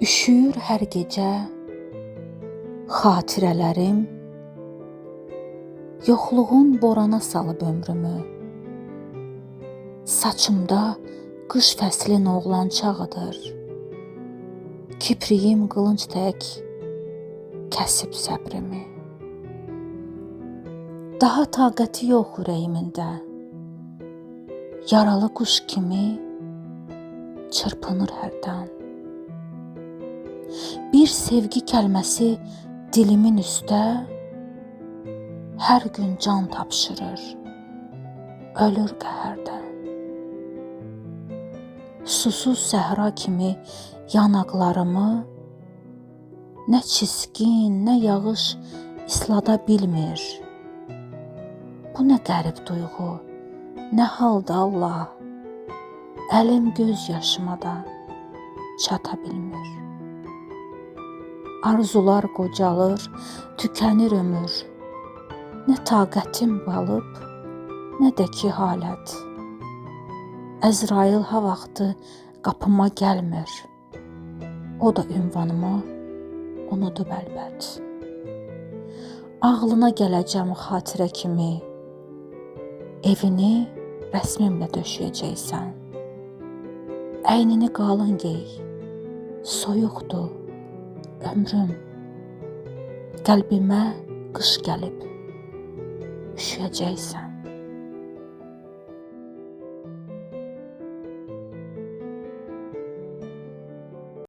Üşüyür hər gecə xatirələrim, yoxluğun borana salıb ömrümü. Saçımda qış fəslin oğlan çağıdır, kipriyim qılınc tək kəsib səbrimi. Daha taqəti yox ürəyimində, yaralı quş kimi çırpınır hərdən. Bir sevgi kəlməsi dilimin üstə hər gün can tapşırır, ölür qəhərdən. Susuz səhra kimi yanaqlarımı nə çiskin, nə yağış islada bilmir. Bu nə qərib duyğu, nə halda Allah, əlim göz yaşıma da çata bilmir. Arzular qocalır, tükənir ömür, nə taqətim qalıb, nə də ki halət. Əzrail ha vaxtı qapıma gəlmir, o da ünvanımı unudub əlbət. Ağlına gələcəm xatirə kimi, evini rəsmimlə döşəyəcəksən. Əynini qalın gey, soyuqdur ömrüm, qəlbimə qış gəlib, üşüyəcəksən.